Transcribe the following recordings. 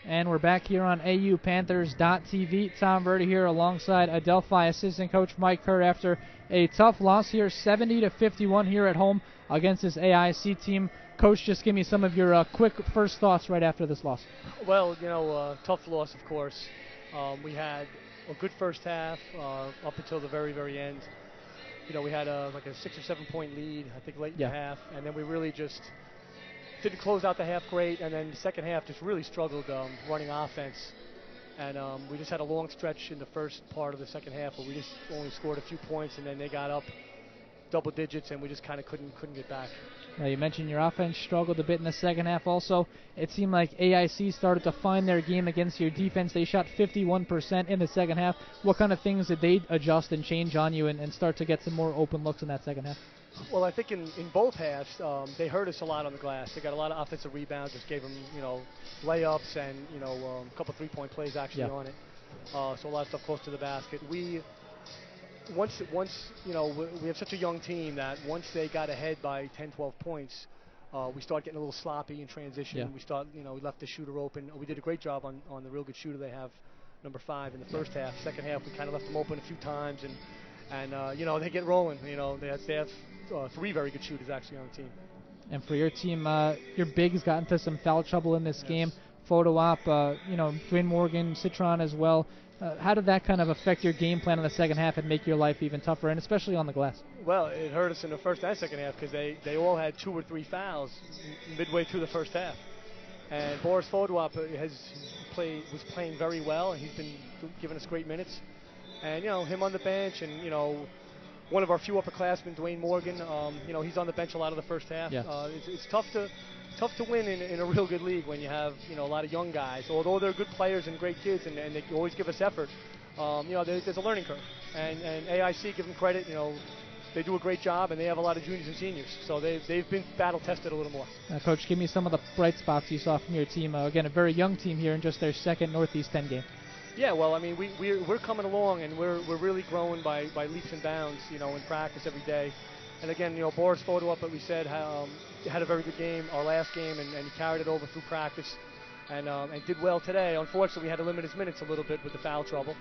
And we're back here on AUPanthers.tv. Tom Verdi here alongside Adelphi assistant coach Mike Kerr after a tough loss here, 70-51 here at home against this AIC team. Coach, just give me some of your quick first thoughts right after this loss. Well, tough loss, of course. We had a good first half up until the very, very end. We had like a 6 or 7 point lead, I think, late in the half, and then we really just didn't close out the half great, and then the second half just really struggled running offense. And we just had a long stretch in the first part of the second half where we just only scored a few points, and then they got up double digits, and we just kind of couldn't get back. Now, you mentioned your offense struggled a bit in the second half also. It seemed like AIC started to find their game against your defense. They shot 51% in the second half. What kind of things did they adjust and change on you and start to get some more open looks in that second half? Well, I think in both halves, they hurt us a lot on the glass. They got a lot of offensive rebounds, just gave them, layups and, a couple three-point plays actually on it. So a lot of stuff close to the basket. Once we have such a young team that once they got ahead by 10, 12 points, we start getting a little sloppy in transition. We left the shooter open. We did a great job on the real good shooter they have, number 5 in the first half. Second half, we kind of left them open a few times, and they get rolling. They have 3 very good shooters actually on the team. And for your team, your bigs got into some foul trouble in this game. Photo op, Dwayne Morgan, Citron as well. How did that kind of affect your game plan in the second half and make your life even tougher, and especially on the glass? Well, it hurt us in the first and second half because they all had 2 or 3 fouls midway through the first half. And Boris Fodwap was playing very well, and he's been giving us great minutes. And, him on the bench and, one of our few upperclassmen, Dwayne Morgan, he's on the bench a lot of the first half. It's tough to win in a real good league when you have a lot of young guys. Although they're good players and great kids and they always give us effort, there's a learning curve. And AIC, give them credit, they do a great job, and they have a lot of juniors and seniors. So they've been battle tested a little more. Coach, give me some of the bright spots you saw from your team. Again, a very young team here in just their second Northeast 10 game. Yeah, well, I mean, we're coming along, and we're really growing by leaps and bounds, in practice every day. And again, Boris Fodwap, like we said, had a very good game, our last game, and he carried it over through practice, and did well today. Unfortunately, we had to limit his minutes a little bit with the foul trouble.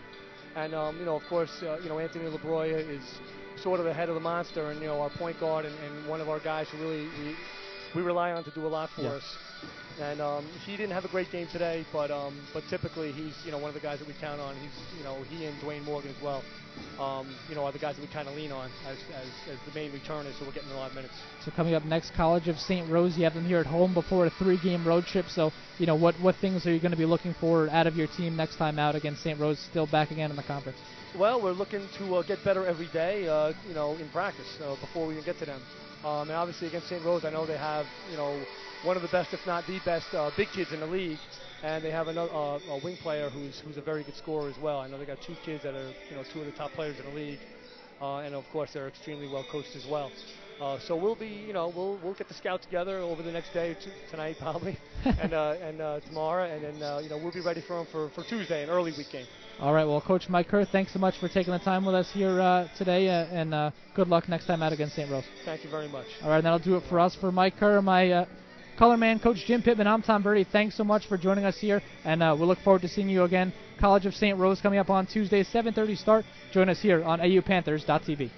And of course, Anthony LeBroya is sort of the head of the monster, and our point guard and one of our guys who really we rely on to do a lot for us. And he didn't have a great game today, but typically he's one of the guys that we count on. He's he and Dwayne Morgan as well. Are the guys that we kind of lean on as the main returners, so we're getting a lot of minutes. So coming up next, College of St. Rose. You have them here at home before a 3-game road trip. So what things are you going to be looking for out of your team next time out against St. Rose, still back again in the conference? Well, we're looking to get better every day, in practice before we can get to them. And obviously against St. Rose, I know they have one of the best, if not the best, big kids in the league, and they have another a wing player who's a very good scorer as well. I know they got 2 kids that are 2 of the top players in the league, and of course they're extremely well coached as well. So we'll be we'll get the scout together over the next day or 2, tonight probably, and tomorrow, and then we'll be ready for them for Tuesday, an early week game. All right, well, Coach Mike Kerr, thanks so much for taking the time with us here today, and good luck next time out against St. Rose. Thank you very much. All right, and that'll do it for us. For Mike Kerr, my color man, Coach Jim Pittman, I'm Tom Verdi. Thanks so much for joining us here, and we'll look forward to seeing you again. College of St. Rose coming up on Tuesday, 7:30 start. Join us here on AUPanthers.tv.